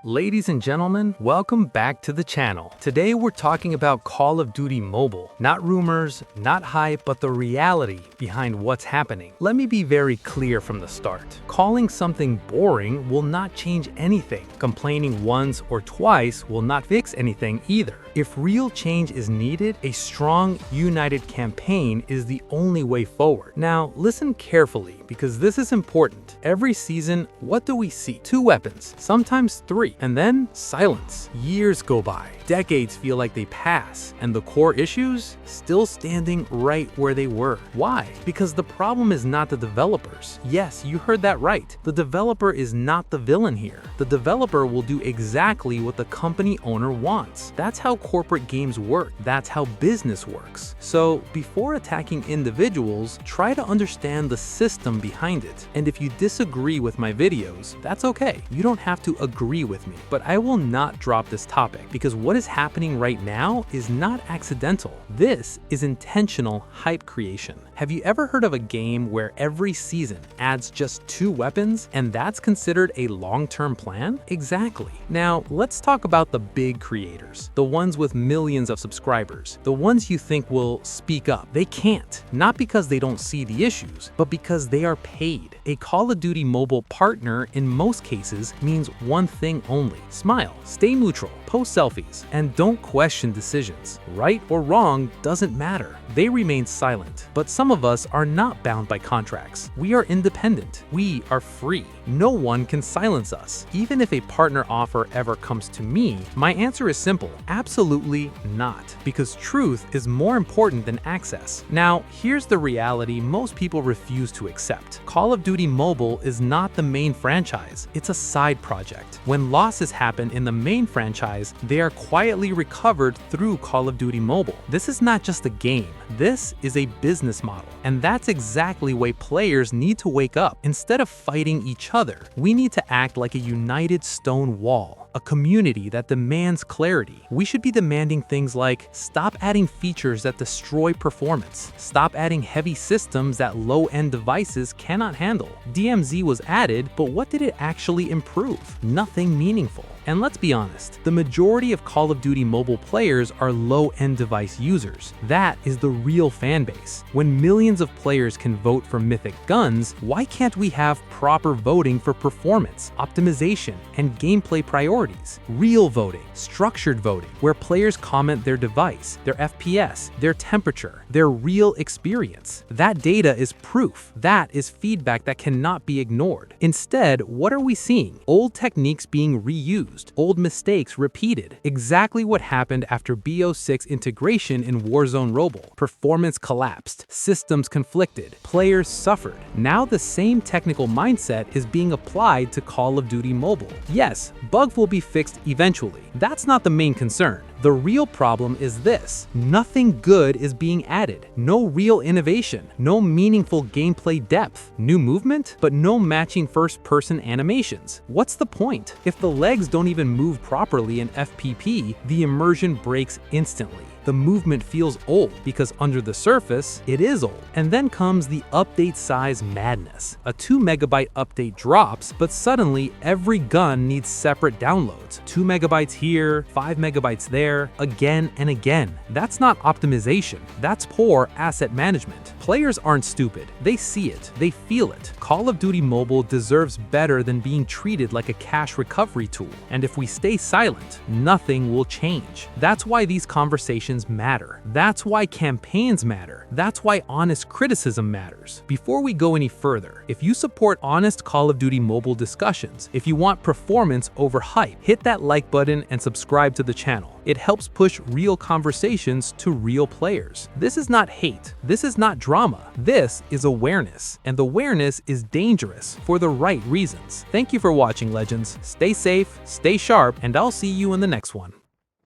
Ladies and gentlemen, welcome back to the channel. Today we're talking about Call of Duty Mobile. Not rumors, not hype, but the reality behind what's happening. Let me be very clear from the start. Calling something boring will not change anything. Complaining once or twice will not fix anything either. If real change is needed, a strong, united campaign is the only way forward. Now, listen carefully, because this is important. Every season, what do we see? 2 weapons, sometimes 3, and then silence. Years go by, decades feel like they pass, and the core issues still standing right where they were. Why? Because the problem is not the developers. Yes, you heard that right. The developer is not the villain here. The developer will do exactly what the company owner wants. That's how corporate games work. That's how business works. So before attacking individuals, try to understand the system behind it. And if you disagree with my videos, that's okay. You don't have to agree with me. But I will not drop this topic, because what is happening right now is not accidental. This is intentional hype creation. Have you ever heard of a game where every season adds just 2 weapons and that's considered a long-term plan? Exactly. Now, let's talk about the big creators, the ones with millions of subscribers, the ones you think will speak up. They can't, not because they don't see the issues, but because they are paid. A Call of Duty Mobile partner in most cases means one thing only: smile, stay neutral, post selfies, and don't question decisions. Right or wrong doesn't matter. They remain silent. But some of us are not bound by contracts. We are independent. We are free. No one can silence us. Even if a partner offer ever comes to me, my answer is simple: absolutely not. Because truth is more important than access. Now, here's the reality most people refuse to accept. Call of Duty Mobile is not the main franchise. It's a side project. When losses happen in the main franchise, they are quietly recovered through Call of Duty Mobile. This is not just a game. This is a business model. And that's exactly why players need to wake up. Instead of fighting each other, we need to act like a united stone wall, a community that demands clarity. We should be demanding things like: stop adding features that destroy performance. Stop adding heavy systems that low-end devices cannot handle. DMZ was added, but what did it actually improve? Nothing meaningful. And let's be honest, the majority of Call of Duty Mobile players are low-end device users. That is the real fan base. When millions of players can vote for mythic guns, why can't we have proper voting for performance, optimization, and gameplay priorities? Real voting, structured voting, where players comment their device, their FPS, their temperature, their real experience. That data is proof. That is feedback that cannot be ignored. Instead, what are we seeing? Old techniques being reused. Old mistakes repeated. Exactly what happened after BO6 integration in Warzone Mobile. Performance collapsed, systems conflicted, players suffered. Now the same technical mindset is being applied to Call of Duty Mobile. Yes, bugs will be fixed eventually. That's not the main concern. The real problem is this: nothing good is being added. No real innovation, no meaningful gameplay depth, new movement, but no matching first-person animations. What's the point? If the legs don't even move properly in FPP, the immersion breaks instantly. The movement feels old because under the surface, it is old. And then comes the update size madness. A 2 MB update drops, but suddenly every gun needs separate downloads. 2 MB here, 5 MB there, again and again. That's not optimization. That's poor asset management. Players aren't stupid. They see it. They feel it. Call of Duty Mobile deserves better than being treated like a cash recovery tool. And if we stay silent, nothing will change. That's why these conversations matter. That's why campaigns matter. That's why honest criticism matters. Before we go any further, if you support honest Call of Duty Mobile discussions, if you want performance over hype, hit that like button and subscribe to the channel. It helps push real conversations to real players. This is not hate. This is not drama. This is awareness. And awareness is dangerous for the right reasons. Thank you for watching, legends. Stay safe, stay sharp, and I'll see you in the next one.